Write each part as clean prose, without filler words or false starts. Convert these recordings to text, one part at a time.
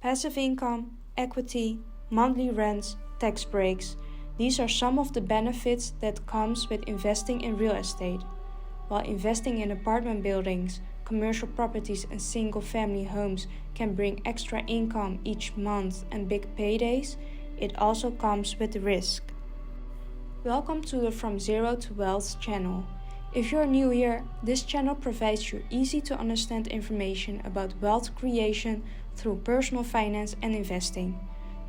Passive income, equity, monthly rents, tax breaks. These are some of the benefits that comes with investing in real estate. While investing in apartment buildings, commercial properties and single-family homes can bring extra income each month and big paydays, it also comes with risk. Welcome to the From Zero to Wealth channel. If you're new here, this channel provides you easy to understand information about wealth creation through personal finance and investing,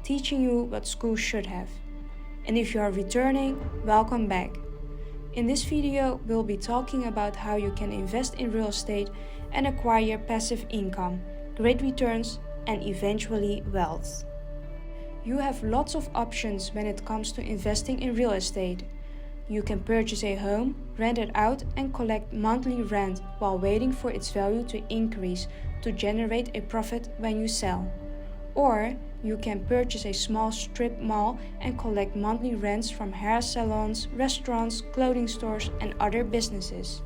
teaching you what schools should have. And if you are returning, welcome back. In this video, we'll be talking about how you can invest in real estate and acquire passive income, great returns, and eventually wealth. You have lots of options when it comes to investing in real estate. You can purchase a home, rent it out, and collect monthly rent while waiting for its value to increase to generate a profit when you sell. Or you can purchase a small strip mall and collect monthly rents from hair salons, restaurants, clothing stores, and other businesses.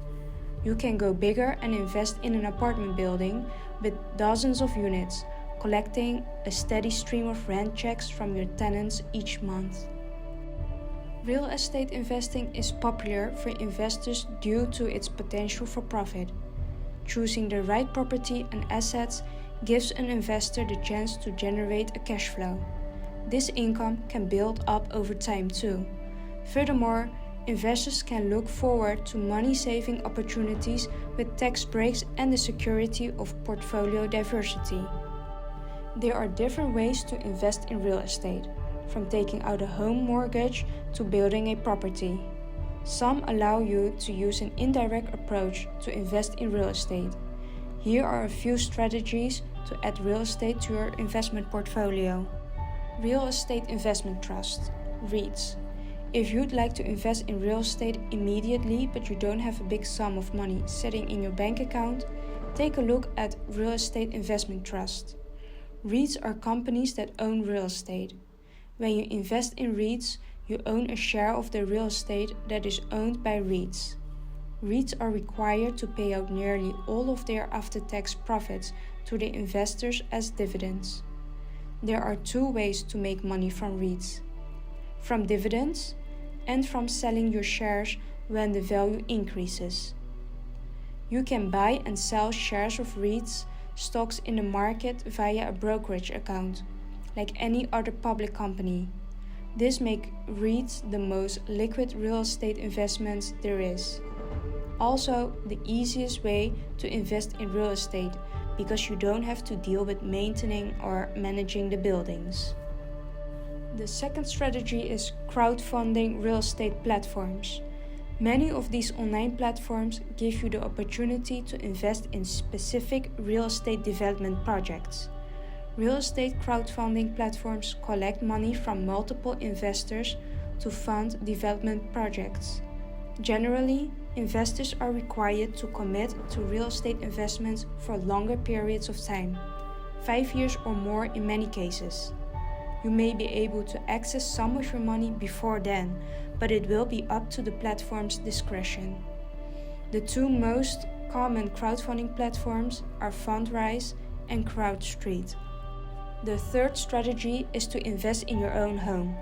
You can go bigger and invest in an apartment building with dozens of units, collecting a steady stream of rent checks from your tenants each month. Real estate investing is popular for investors due to its potential for profit. Choosing the right property and assets gives an investor the chance to generate a cash flow. This income can build up over time too. Furthermore, investors can look forward to money-saving opportunities with tax breaks and the security of portfolio diversity. There are different ways to invest in real estate, from taking out a home mortgage to building a property. Some allow you to use an indirect approach to invest in real estate. Here are a few strategies to add real estate to your investment portfolio. Real Estate Investment Trust, REITs. If you'd like to invest in real estate immediately but you don't have a big sum of money sitting in your bank account, take a look at Real Estate Investment Trust. REITs are companies that own real estate. When you invest in REITs, you own a share of the real estate that is owned by REITs. REITs are required to pay out nearly all of their after-tax profits to the investors as dividends. There are two ways to make money from REITs: from dividends and from selling your shares when the value increases. You can buy and sell shares of REITs stocks in the market via a brokerage account, like any other public company. This makes REITs the most liquid real estate investments there is. Also, the easiest way to invest in real estate because you don't have to deal with maintaining or managing the buildings. The second strategy is crowdfunding real estate platforms. Many of these online platforms give you the opportunity to invest in specific real estate development projects. Real estate crowdfunding platforms collect money from multiple investors to fund development projects. Generally, investors are required to commit to real estate investments for longer periods of time, 5 years or more in many cases. You may be able to access some of your money before then, but it will be up to the platform's discretion. The two most common crowdfunding platforms are Fundrise and CrowdStreet. The third strategy is to invest in your own home.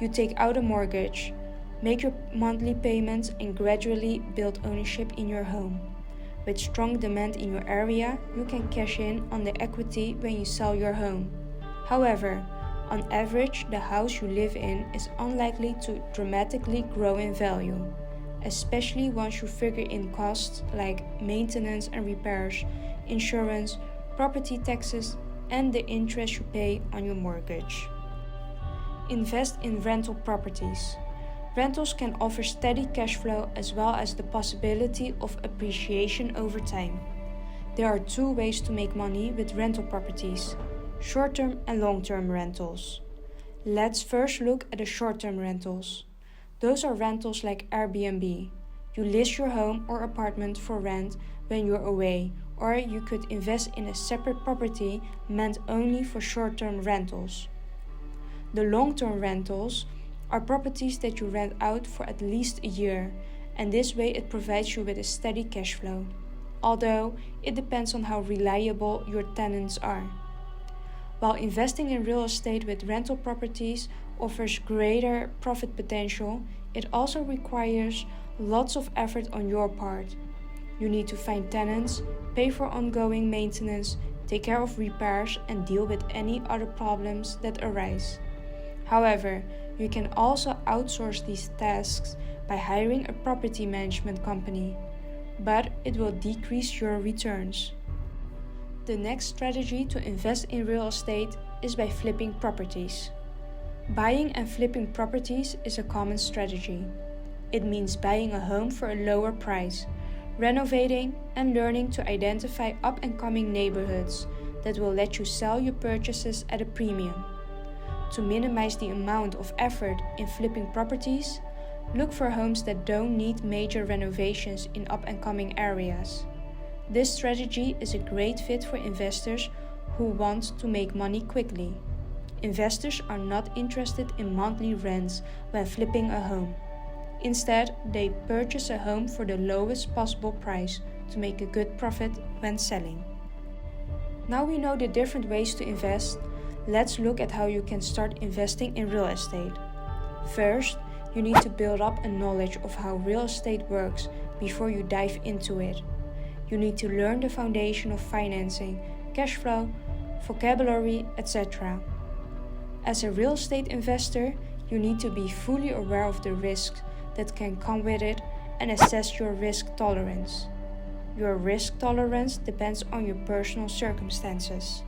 You take out a mortgage, make your monthly payments, and gradually build ownership in your home. With strong demand in your area, you can cash in on the equity when you sell your home. However, on average, the house you live in is unlikely to dramatically grow in value, especially once you figure in costs like maintenance and repairs, insurance, property taxes, and the interest you pay on your mortgage. Invest in rental properties. Rentals can offer steady cash flow as well as the possibility of appreciation over time. There are two ways to make money with rental properties: short-term and long-term rentals. Let's first look at the short-term rentals. Those are rentals like Airbnb. You list your home or apartment for rent when you're away, or you could invest in a separate property meant only for short-term rentals. The long-term rentals are properties that you rent out for at least a year, and this way it provides you with a steady cash flow, although it depends on how reliable your tenants are. While investing in real estate with rental properties offers greater profit potential, it also requires lots of effort on your part. You need to find tenants, pay for ongoing maintenance, take care of repairs, and deal with any other problems that arise. However, you can also outsource these tasks by hiring a property management company, but it will decrease your returns. The next strategy to invest in real estate is by flipping properties. Buying and flipping properties is a common strategy. It means buying a home for a lower price, renovating, and learning to identify up-and-coming neighborhoods that will let you sell your purchases at a premium. To minimize the amount of effort in flipping properties, look for homes that don't need major renovations in up-and-coming areas. This strategy is a great fit for investors who want to make money quickly. Investors are not interested in monthly rents when flipping a home. Instead, they purchase a home for the lowest possible price to make a good profit when selling. Now we know the different ways to invest, let's look at how you can start investing in real estate. First, you need to build up a knowledge of how real estate works before you dive into it. You need to learn the foundation of financing, cash flow, vocabulary, etc. As a real estate investor, you need to be fully aware of the risks that can come with it and assess your risk tolerance. Your risk tolerance depends on your personal circumstances.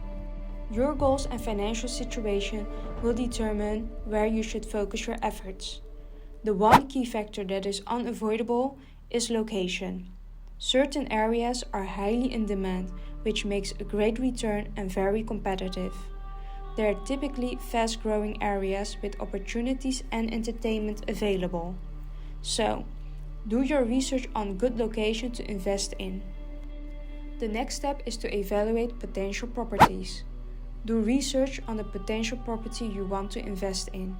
Your goals and financial situation will determine where you should focus your efforts. The one key factor that is unavoidable is location. Certain areas are highly in demand, which makes a great return and very competitive. They are typically fast-growing areas with opportunities and entertainment available. So, do your research on good location to invest in. The next step is to evaluate potential properties. Do research on the potential property you want to invest in.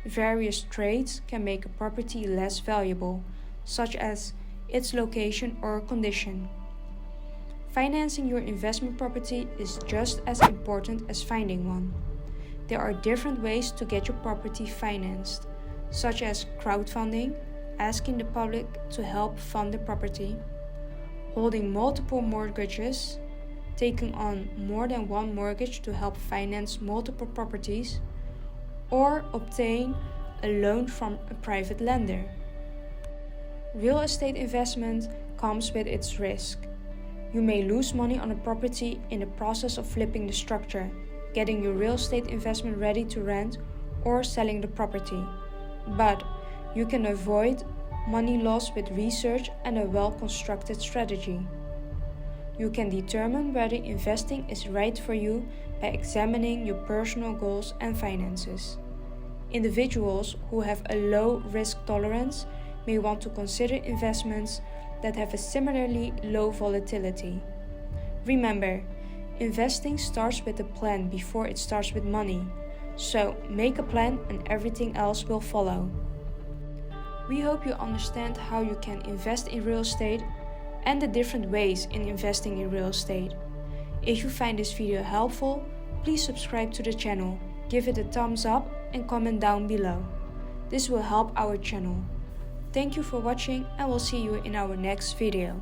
Various traits can make a property less valuable, such as its location or condition. Financing your investment property is just as important as finding one. There are different ways to get your property financed, such as crowdfunding, asking the public to help fund the property, holding multiple mortgages, taking on more than one mortgage to help finance multiple properties, or obtain a loan from a private lender. Real estate investment comes with its risk. You may lose money on a property in the process of flipping the structure, getting your real estate investment ready to rent, or selling the property. But you can avoid money loss with research and a well-constructed strategy. You can determine whether investing is right for you by examining your personal goals and finances. Individuals who have a low risk tolerance may want to consider investments that have a similarly low volatility. Remember, investing starts with a plan before it starts with money. So make a plan and everything else will follow. We hope you understand how you can invest in real estate and the different ways in investing in real estate. If you find this video helpful, please subscribe to the channel, give it a thumbs up and comment down below. This will help our channel. Thank you for watching and we'll see you in our next video.